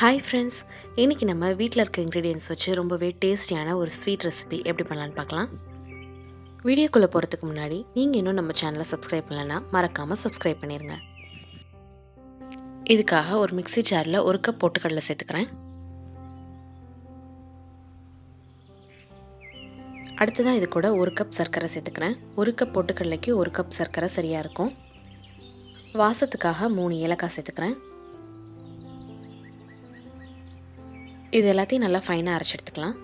Hi friends, இன்றைக்கி நம்ம வீட்டில் இருக்க இன்க்ரீடியன்ஸ் வச்சு ரொம்பவே டேஸ்டியான ஒரு ஸ்வீட் ரெசிபி எப்படி பண்ணலான்னு பார்க்கலாம். வீடியோக்குள்ளே போகிறதுக்கு முன்னாடி நீங்கள் இன்னும் நம்ம சேனலை சப்ஸ்கிரைப் பண்ணலைன்னா மறக்காமல் சப்ஸ்கிரைப் பண்ணிடுங்க. இதுக்காக ஒரு மிக்ஸி ஜாரில் ஒரு கப் பொட்டுக்கடலை சேர்த்துக்கிறேன். அடுத்ததாக இது கூட ஒரு கப் சர்க்கரை சேர்த்துக்கிறேன். ஒரு கப் பொட்டுக்கடலைக்கு ஒரு கப் சர்க்கரை சரியாக இருக்கும். வாசத்துக்காக 3 ஏலக்காய் சேர்த்துக்கிறேன். இது எல்லாத்தையும் நல்லா ஃபைனாக அரைச்சி எடுத்துக்கலாம்.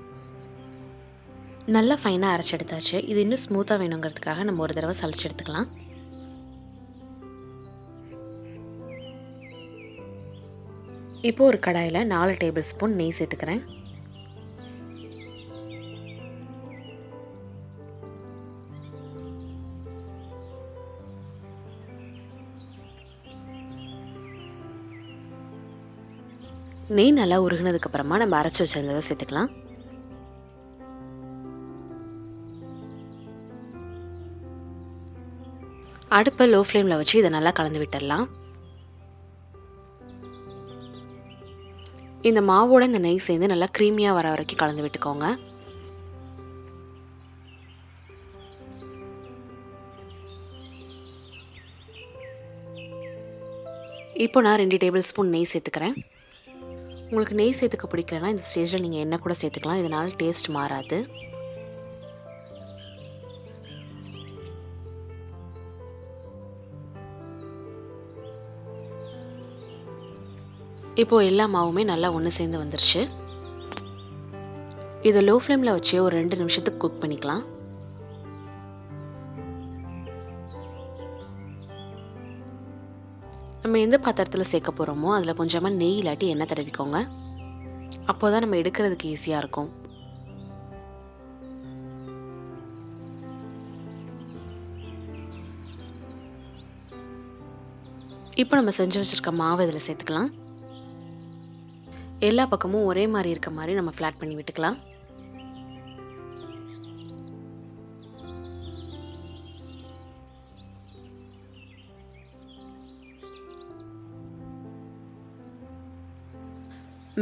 நல்லா ஃபைனாக அரைச்சி எடுத்தாச்சு. இது இன்னும் ஸ்மூத்தாக வேணுங்கிறதுக்காக நம்ம ஒரு தடவை சலிச்சு எடுத்துக்கலாம். இப்போது ஒரு கடாயில் 4 டேபிள் ஸ்பூன் நெய் சேர்த்துக்கிறேன். நெய் நல்லா உருகினதுக்கப்புறமா நம்ம அரைச்சி வச்சிருந்ததை சேர்த்துக்கலாம். அடுப்பை லோ ஃப்ளேமில் வச்சு இதை நல்லா கலந்து விட்டுடலாம். இந்த மாவோட இந்த நெய் சேர்ந்து நல்லா க்ரீமியாக வர வரைக்கும் கலந்து விட்டுக்கோங்க. இப்போ நான் 2 டேபிள் ஸ்பூன் நெய் சேர்த்துக்கிறேன். உங்களுக்கு நெய் சேர்த்துக்க பிடிக்கலன்னா இந்த ஸ்டேஜில் நீங்கள் எண்ணெய் கூட சேர்த்துக்கலாம். இதனால் டேஸ்ட் மாறாது. இப்போது எல்லா மாவுமே நல்லா ஒன்று சேர்ந்து வந்துருச்சு. இதை லோ ஃப்ளேமில் வச்சு ஒரு 2 நிமிஷத்துக்கு குக் பண்ணிக்கலாம். நம்ம எந்த பாத்திரத்தில் சேர்க்க போகிறோமோ அதில் கொஞ்சமாக நெய் இல்லாட்டி எண்ணெய் தடவிக்கோங்க. அப்போ தான் நம்ம எடுக்கிறதுக்கு ஈஸியாக இருக்கும். இப்போ நம்ம செஞ்சு வச்சுருக்க மாவு இதில் சேர்த்துக்கலாம். எல்லா பக்கமும் ஒரே மாதிரி இருக்க மாதிரி நம்ம ஃப்ளாட் பண்ணி விட்டுக்கலாம்.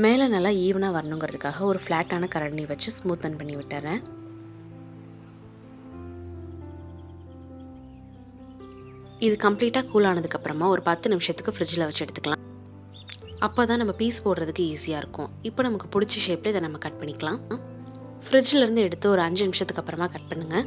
மேலே நல்லா ஈவனாக வரணுங்கிறதுக்காக ஒரு ஃப்ளாட்டான கரண்டி வச்சு ஸ்மூத்தன் பண்ணி விட்டுறேன். இது கம்ப்ளீட்டாக கூல் ஆனதுக்கப்புறமா ஒரு 10 நிமிஷத்துக்கு ஃப்ரிட்ஜில் வச்சு எடுத்துக்கலாம். அப்போ தான் நம்ம பீஸ் போடுறதுக்கு ஈஸியாக இருக்கும். இப்போ நமக்கு பிடிச்ச ஷேப்பில் இதை நம்ம கட் பண்ணிக்கலாம். ஃப்ரிட்ஜிலேருந்து எடுத்து ஒரு 5 நிமிஷத்துக்கு அப்புறமா கட் பண்ணுங்கள்.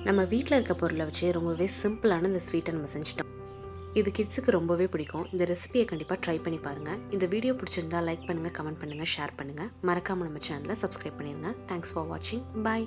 நம்ம வீட்டில் இருக்க பொருளை வச்சு ரொம்பவே சிம்பிளான இந்த ஸ்வீட்டை நம்ம செஞ்சிட்டோம். இது கிட்ஸுக்கு ரொம்பவே பிடிக்கும். இந்த ரெசிபியை கண்டிப்பாக ட்ரை பண்ணி பாருங்கள். இந்த வீடியோ பிடிச்சிருந்தா லைக் பண்ணுங்கள், கமெண்ட் பண்ணுங்கள், ஷேர் பண்ணுங்கள். மறக்காமல் நம்ம சேனலை சப்ஸ்கிரைப் பண்ணிடுங்க. தேங்க்ஸ் ஃபார் வாட்சிங். பாய்.